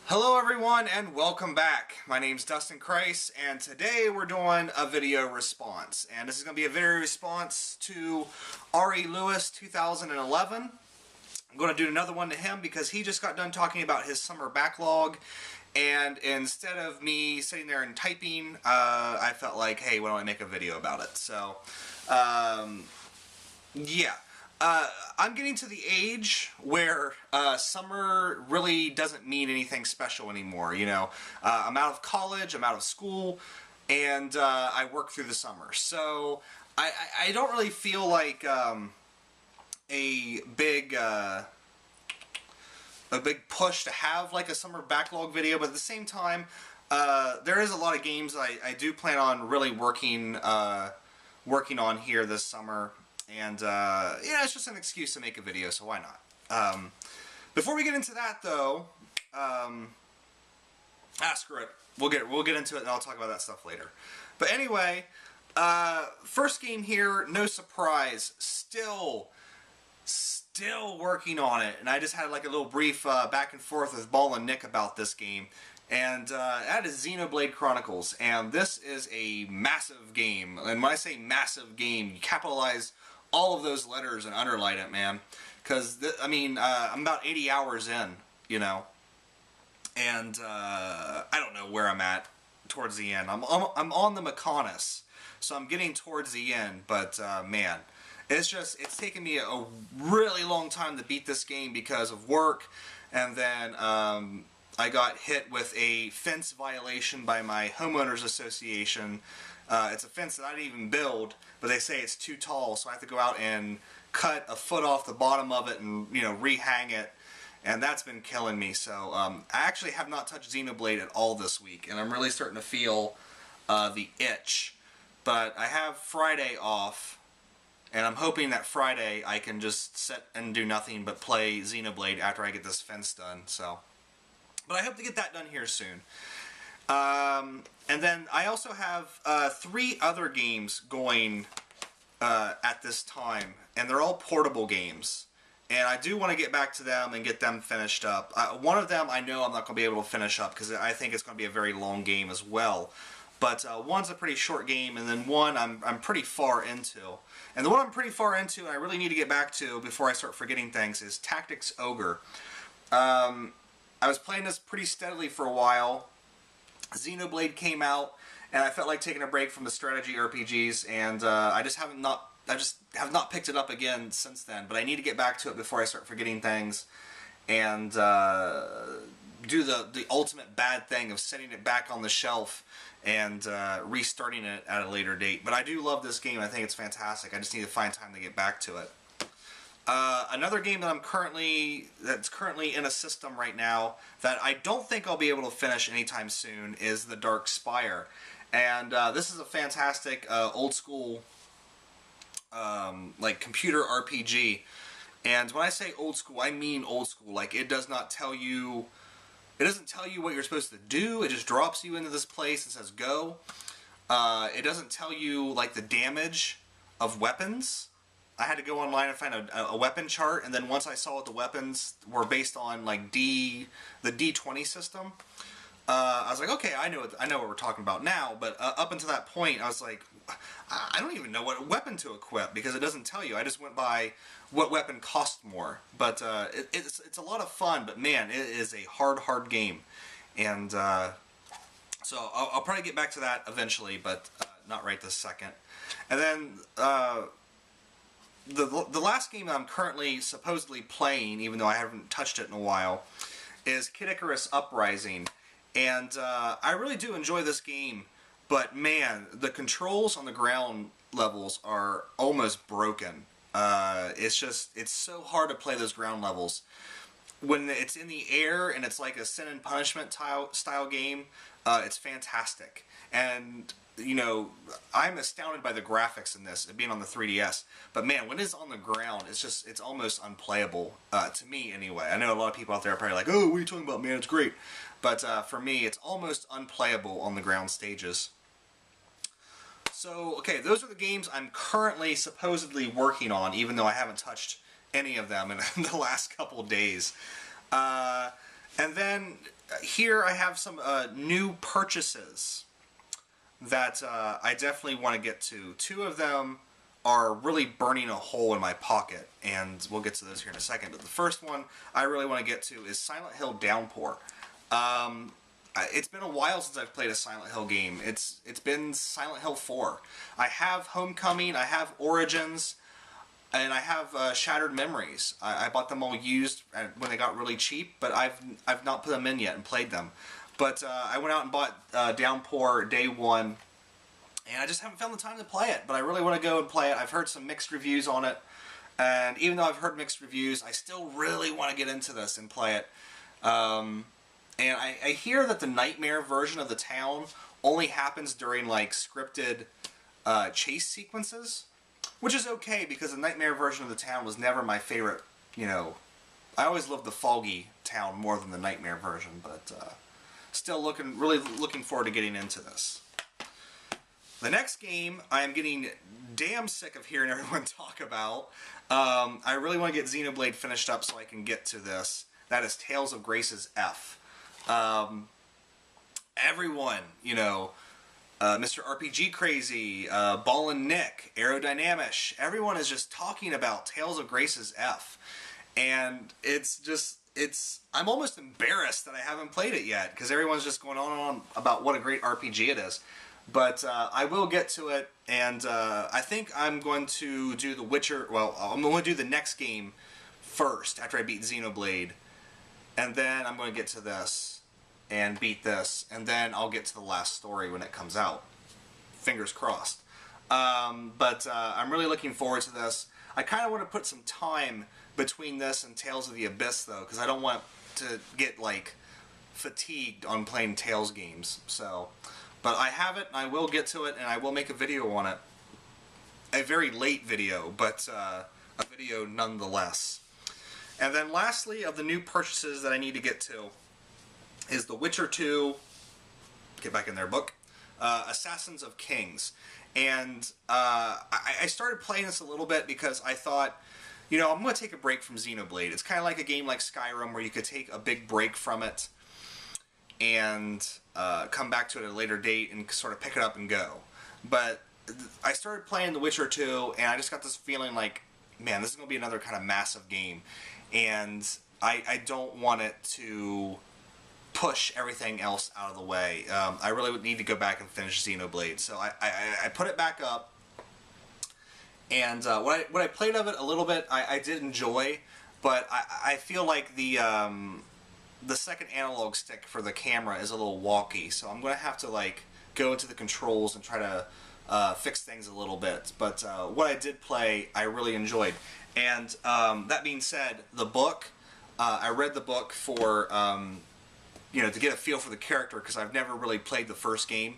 Hello everyone and welcome back. My name's dustinkreis and today we're doing a video response. And this is going to be a video response to relewis 2011. I'm going to do another one to him because he just got done talking about his summer backlog. And instead of me sitting there and typing, I felt like, hey, why don't I make a video about it? So, yeah. I'm getting to the age where summer really doesn't mean anything special anymore. You know, I'm out of college, I'm out of school, and I work through the summer. So I don't really feel like a big push to have like a summer backlog video, but at the same time, there is a lot of games I do plan on really working on here this summer. And, yeah, it's just an excuse to make a video, so why not? Before we get into that, though, screw it. We'll get into it, and I'll talk about that stuff later. But anyway, first game here, no surprise, still working on it. And I just had like a little brief back and forth with Ball and Nick about this game. And that is Xenoblade Chronicles, and this is a massive game. And when I say massive game, you capitalize all of those letters and underline it, man. Because, I mean, I'm about 80 hours in, you know. And I don't know where I'm at towards the end. I'm on the Mechonis, so I'm getting towards the end. But, man, it's taken me a really long time to beat this game because of work. And then I got hit with a fence violation by my homeowners association. It's a fence that I didn't even build, but they say it's too tall, so I have to go out and cut a foot off the bottom of it and, you know, rehang it, and that's been killing me. So I actually have not touched Xenoblade at all this week, and I'm really starting to feel the itch. But I have Friday off, and I'm hoping that Friday I can just sit and do nothing but play Xenoblade after I get this fence done. So, but I hope to get that done here soon. And then I also have 3 other games going at this time, and they're all portable games. And I do want to get back to them and get them finished up. One of them I know I'm not going to be able to finish up because I think it's going to be a very long game as well. But one's a pretty short game, and then one I'm pretty far into. And the one I'm pretty far into and I really need to get back to before I start forgetting things is Tactics Ogre. I was playing this pretty steadily for a while. Xenoblade came out, and I felt like taking a break from the strategy RPGs, and I just have not picked it up again since then. But I need to get back to it before I start forgetting things, and do the ultimate bad thing of setting it back on the shelf and restarting it at a later date. But I do love this game. I think it's fantastic. I just need to find time to get back to it. Another game that that's currently in a system right now that I don't think I'll be able to finish anytime soon is The Dark Spire. And this is a fantastic old school like computer RPG. And when I say old school, I mean old school. Like, it doesn't tell you what you're supposed to do. It just drops you into this place and says go. It doesn't tell you like the damage of weapons. I had to go online and find a weapon chart, and then once I saw what the weapons were based on, like the D20 system, I was like, okay, I know what we're talking about now. But up until that point, I was like, I don't even know what weapon to equip because it doesn't tell you. I just went by what weapon cost more. But it's a lot of fun. But man, it is a hard game, and so I'll probably get back to that eventually, but not right this second. And then. The last game that I'm currently supposedly playing, even though I haven't touched it in a while, is Kid Icarus Uprising. And I really do enjoy this game, but man, the controls on the ground levels are almost broken. It's so hard to play those ground levels. When it's in the air and it's like a Sin and Punishment style game, it's fantastic. And you know, I'm astounded by the graphics in this, being on the 3DS. But man, when it's on the ground, it's almost unplayable, to me anyway. I know a lot of people out there are probably like, oh, what are you talking about, man, it's great. But for me, it's almost unplayable on the ground stages. So, okay, those are the games I'm currently supposedly working on, even though I haven't touched any of them in the last couple of days. And then here I have some new purchases that I definitely want to get to. Two of them are really burning a hole in my pocket, and we'll get to those here in a second. But the first one I really want to get to is Silent Hill Downpour. It's been a while since I've played a Silent Hill game. It's been Silent Hill 4. I have Homecoming, I have Origins, and I have Shattered Memories. I bought them all used when they got really cheap, but I've not put them in yet and played them. But I went out and bought Downpour day one, and I just haven't found the time to play it. But I really want to go and play it. I've heard some mixed reviews on it, and even though I've heard mixed reviews, I still really want to get into this and play it. And I hear that the Nightmare version of the town only happens during like scripted chase sequences, which is okay because the Nightmare version of the town was never my favorite. You know, I always loved the Foggy town more than the Nightmare version, but still really looking forward to getting into this. The next game I am getting damn sick of hearing everyone talk about. I really want to get Xenoblade finished up so I can get to this. That is Tales of Grace's F. Everyone, you know, Mr. RPG Crazy, Ballin' Nick, Aerodynamish, everyone is just talking about Tales of Grace's F. And I'm almost embarrassed that I haven't played it yet, because everyone's just going on and on about what a great RPG it is. But I will get to it, and I think I'm going to do The Witcher, well, I'm going to do the next game first, after I beat Xenoblade, and then I'm going to get to this, and beat this, and then I'll get to the last story when it comes out. Fingers crossed. But I'm really looking forward to this. I kind of want to put some time between this and Tales of the Abyss, though, because I don't want to get, like, fatigued on playing Tales games, so... But I have it, and I will get to it, and I will make a video on it. A very late video, but a video nonetheless. And then lastly, of the new purchases that I need to get to, is The Witcher 2, get back in their book, Assassins of Kings. And I started playing this a little bit because I thought, you know, I'm going to take a break from Xenoblade. It's kind of like a game like Skyrim where you could take a big break from it and come back to it at a later date and sort of pick it up and go. But I started playing The Witcher 2, and I just got this feeling like, man, this is going to be another kind of massive game. And I don't want it to push everything else out of the way. I really would need to go back and finish Xenoblade. So I put it back up, and what I played of it a little bit, I did enjoy, but I feel like the second analog stick for the camera is a little wonky, so I'm going to have to like go into the controls and try to fix things a little bit. But what I did play, I really enjoyed. And that being said, the book, I read the book for, you know, to get a feel for the character, because I've never really played the first game.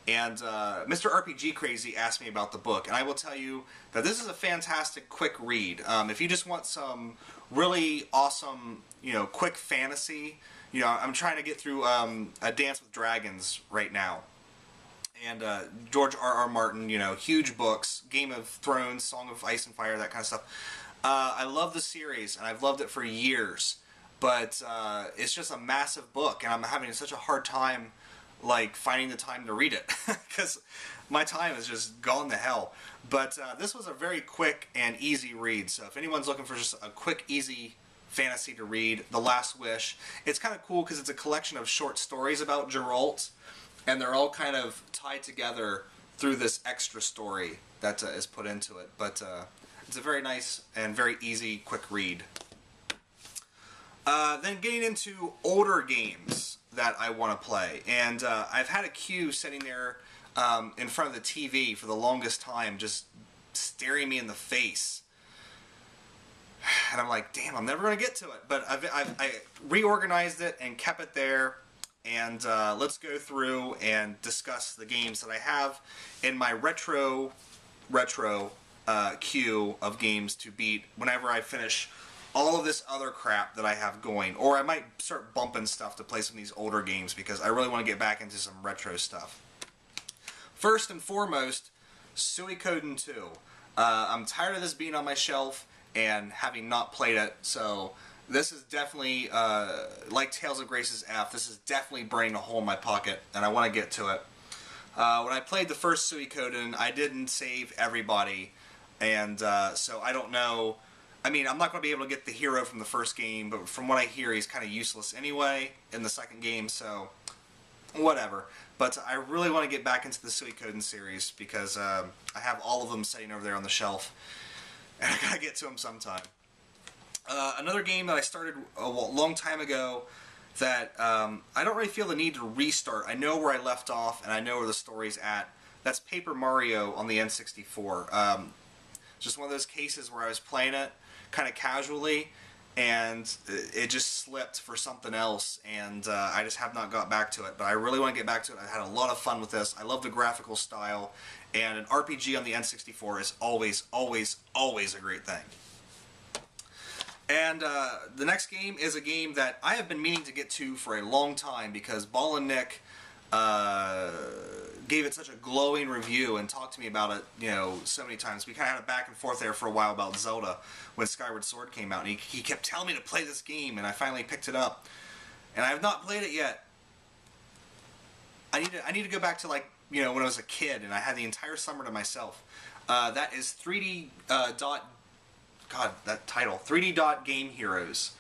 And Mr. RPG Crazy asked me about the book, and I will tell you that this is a fantastic quick read. If you just want some really awesome, you know, quick fantasy, you know, I'm trying to get through A Dance with Dragons right now. And George R.R. Martin, you know, huge books, Game of Thrones, Song of Ice and Fire, that kind of stuff. I love the series, and I've loved it for years, but it's just a massive book, and I'm having such a hard time like finding the time to read it because my time has just gone to hell. But this was a very quick and easy read, so if anyone's looking for just a quick, easy fantasy to read, The Last Wish, it's kind of cool because it's a collection of short stories about Geralt, and they're all kind of tied together through this extra story that is put into it. But it's a very nice and very easy, quick read. Then getting into older games that I want to play, and I've had a queue sitting there in front of the TV for the longest time, just staring me in the face, and I'm like, damn, I'm never going to get to it. But I reorganized it and kept it there, and let's go through and discuss the games that I have in my retro queue of games to beat whenever I finish all of this other crap that I have going. Or I might start bumping stuff to play some of these older games because I really want to get back into some retro stuff. First and foremost, Suikoden 2. I'm tired of this being on my shelf and having not played it, so this is definitely, like Tales of Grace's F, this is definitely burning a hole in my pocket, and I want to get to it. When I played the first Suikoden, I didn't save everybody, and so I don't know. I mean, I'm not going to be able to get the hero from the first game, but from what I hear, he's kind of useless anyway in the second game, so whatever. But I really want to get back into the Suikoden series because I have all of them sitting over there on the shelf, and I gotta get to them sometime. Another game that I started a long time ago that I don't really feel the need to restart. I know where I left off, and I know where the story's at. That's Paper Mario on the N64. Just one of those cases where I was playing it kind of casually, and it just slipped for something else, and I just have not got back to it. But I really want to get back to it. I had a lot of fun with this. I love the graphical style, and an RPG on the N64 is always, always, always a great thing. And the next game is a game that I have been meaning to get to for a long time because Ball and Nick gave it such a glowing review and talked to me about it, you know, so many times. We kind of had a back and forth there for a while about Zelda when Skyward Sword came out, and he kept telling me to play this game, and I finally picked it up, and I have not played it yet. I need to go back to, like, you know, when I was a kid and I had the entire summer to myself. That is 3D God, that title, 3D Dot Game Heroes.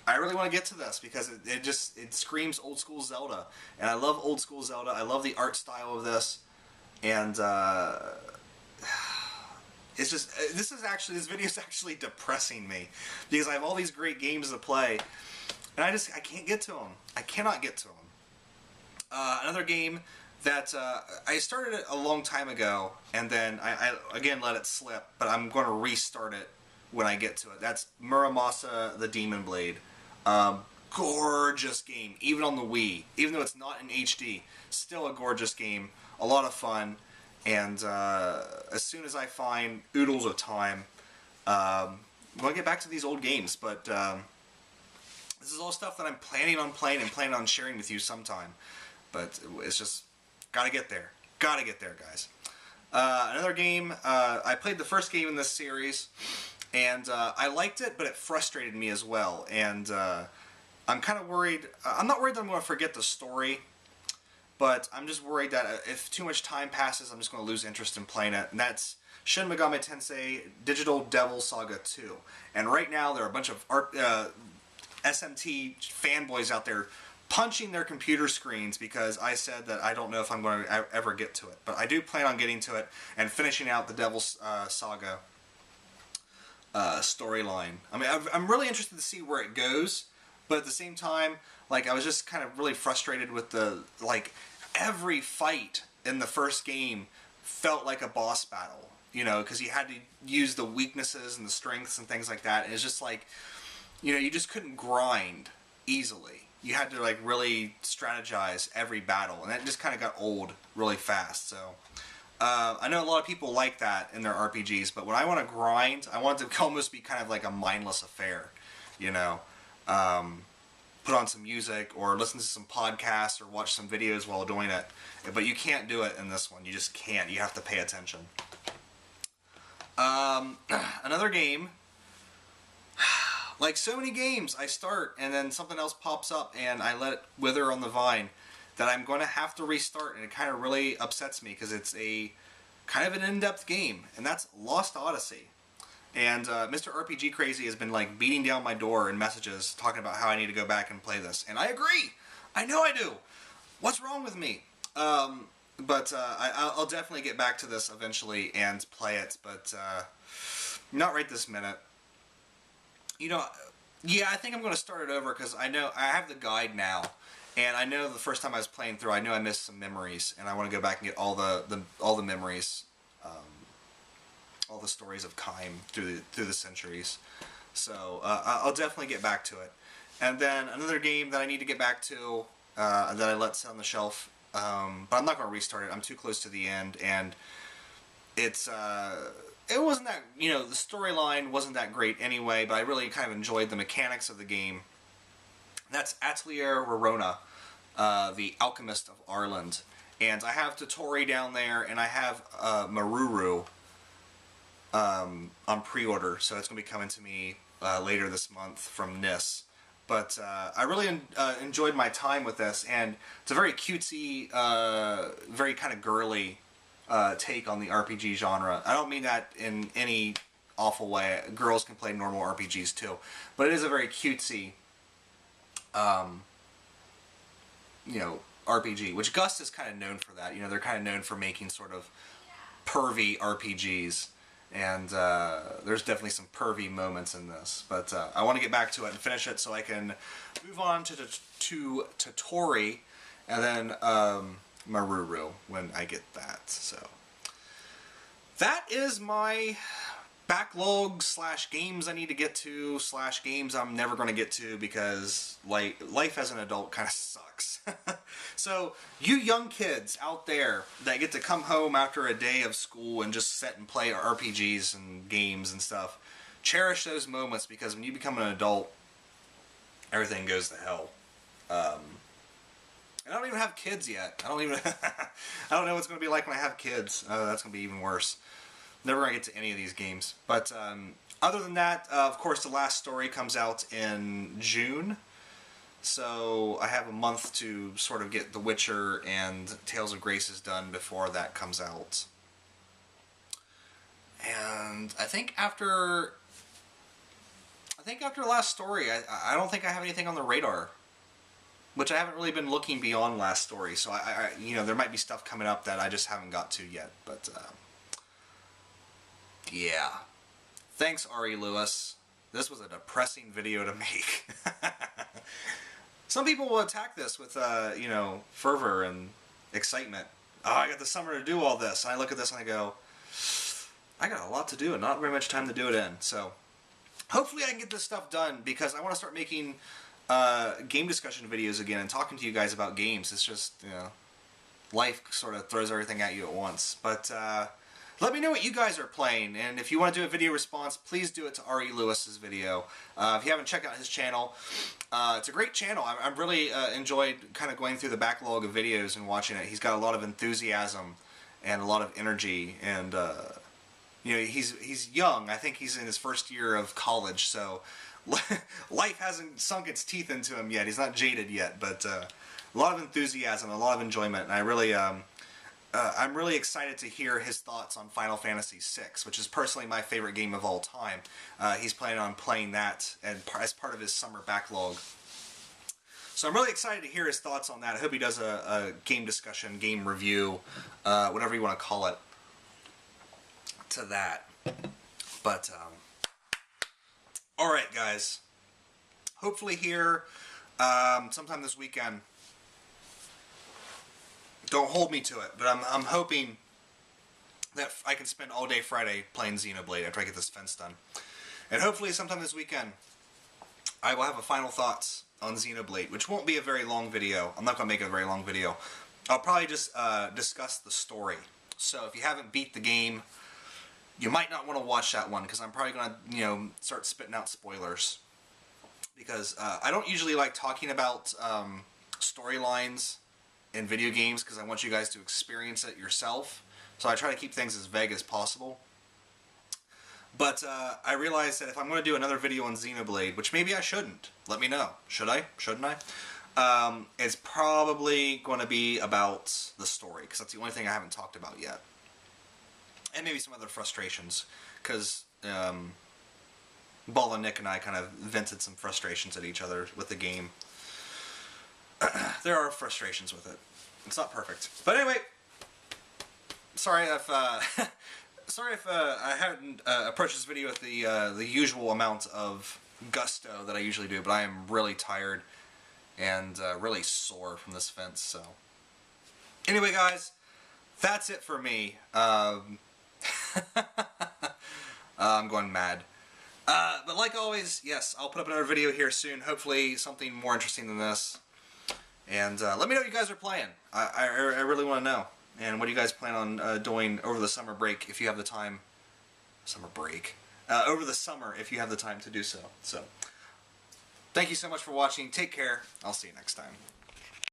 I really want to get to this because it screams old school Zelda, and I love old school Zelda. I love the art style of this, and it's just this video is actually depressing me because I have all these great games to play, and I can't get to them. I cannot get to them. Another game that I started it a long time ago, and then I again let it slip, but I'm going to restart it when I get to it. That's Muramasa the Demon Blade. Gorgeous game, even on the Wii. Even though it's not in HD, still a gorgeous game. A lot of fun, and as soon as I find oodles of time, I'm going to get back to these old games, but this is all stuff that I'm planning on playing and planning on sharing with you sometime. But it's just gotta get there. Gotta get there, guys. Another game, I played the first game in this series, and I liked it, but it frustrated me as well. And I'm kind of worried. I'm not worried that I'm going to forget the story, but I'm just worried that if too much time passes, I'm just going to lose interest in playing it. And that's Shin Megami Tensei Digital Devil Saga 2. And right now, there are a bunch of SMT fanboys out there punching their computer screens because I said that I don't know if I'm going to ever get to it. But I do plan on getting to it and finishing out the Devil's Saga storyline. I mean, I'm really interested to see where it goes, but at the same time, like, I was just kind of really frustrated with every fight in the first game felt like a boss battle, you know, because you had to use the weaknesses and the strengths and things like that. And it's just like, you know, you just couldn't grind easily. You had to, like, really strategize every battle, and that just kind of got old really fast. So I know a lot of people like that in their RPGs, but when I want to grind, I want it to almost be kind of like a mindless affair, you know. Put on some music or listen to some podcasts or watch some videos while doing it. But you can't do it in this one. You just can't. You have to pay attention. Another game, like so many games, I start and then something else pops up and I let it wither on the vine that I'm going to have to restart, and it kind of really upsets me because it's a kind of an in-depth game, and that's Lost Odyssey. And Mr. RPG Crazy has been, like, beating down my door in messages talking about how I need to go back and play this. And I agree! I know I do! What's wrong with me? But I'll definitely get back to this eventually and play it, but not right this minute. You know, yeah, I think I'm going to start it over because I know I have the guide now. And I know the first time I was playing through, I know I missed some memories, and I want to go back and get all the memories, all the stories of Kaim through the centuries. So I'll definitely get back to it. And then another game that I need to get back to that I let sit on the shelf, but I'm not going to restart it. I'm too close to the end, and it wasn't that, you know, the storyline wasn't that great anyway. But I really kind of enjoyed the mechanics of the game. That's Atelier Rorona, the Alchemist of Arland. And I have Totori down there, and I have Maruru on pre-order, so it's going to be coming to me later this month from NIS. But I really enjoyed my time with this, and it's a very cutesy, very kind of girly take on the RPG genre. I don't mean that in any awful way. Girls can play normal RPGs too, but it is a very cutesy, you know, RPG, which Gust is kind of known for that. You know, they're kind of known for making sort of pervy RPGs, and there's definitely some pervy moments in this. But I want to get back to it and finish it so I can move on to Tori, and then Maruru when I get that. So that is my backlog / games I need to get to / games I'm never going to get to because life as an adult kind of sucks. So you young kids out there that get to come home after a day of school and just sit and play RPGs and games and stuff, cherish those moments, because when you become an adult, everything goes to hell. I don't even have kids yet. I don't know what it's going to be like when I have kids. That's going to be even worse. Never going to get to any of these games. But other than that, of course, the last story comes out in June. So I have a month to sort of get The Witcher and Tales of Graces done before that comes out. And I think after the last story, I don't think I have anything on the radar. Which I haven't really been looking beyond last story. So I you know, there might be stuff coming up that I just haven't got to yet. But yeah. Thanks, Ari Lewis. This was a depressing video to make. Some people will attack this with, you know, fervor and excitement. Oh, I got the summer to do all this. And I look at this and I go, I got a lot to do and not very much time to do it in. So hopefully I can get this stuff done, because I want to start making game discussion videos again and talking to you guys about games. It's just, you know, life sort of throws everything at you at once. But let me know what you guys are playing, and if you want to do a video response, please do it to R.E. Lewis's video. If you haven't checked out his channel, it's a great channel. I've really enjoyed kind of going through the backlog of videos and watching it. He's got a lot of enthusiasm and a lot of energy, and you know, he's young. I think he's in his first year of college, so life hasn't sunk its teeth into him yet. He's not jaded yet, but a lot of enthusiasm, a lot of enjoyment, and I really I'm really excited to hear his thoughts on Final Fantasy VI, which is personally my favorite game of all time. He's planning on playing that as part of his summer backlog. So I'm really excited to hear his thoughts on that. I hope he does a game discussion, game review, whatever you want to call it, to that. But, alright guys, hopefully here sometime this weekend. Don't hold me to it, but I'm hoping that I can spend all day Friday playing Xenoblade after I get this fence done. And hopefully sometime this weekend I will have a final thoughts on Xenoblade, which won't be a very long video. I'm not going to make it a very long video. I'll probably just discuss the story. So if you haven't beat the game, you might not want to watch that one, because I'm probably going to, you know, start spitting out spoilers. Because I don't usually like talking about storylines in video games, because I want you guys to experience it yourself. So I try to keep things as vague as possible. But I realized that if I'm going to do another video on Xenoblade, which maybe I shouldn't, let me know. Should I? Shouldn't I? It's probably going to be about the story, because that's the only thing I haven't talked about yet. And maybe some other frustrations, because Ball and Nick and I kind of vented some frustrations at eeach other with the game. There are frustrations with it. It's not perfect. But anyway, sorry if I hadn't approached this video with the usual amount of gusto that I usually do, but I am really tired and really sore from this fence. So anyway, guys, that's it for me. I'm going mad. But like always, yes, I'll put up another video here soon. Hopefully something more interesting than this. And let me know what you guys are playing. I really want to know. And what do you guys plan on doing over the summer break, if you have the time? Summer break. Over the summer, if you have the time to do so. So, thank you so much for watching. Take care. I'll see you next time.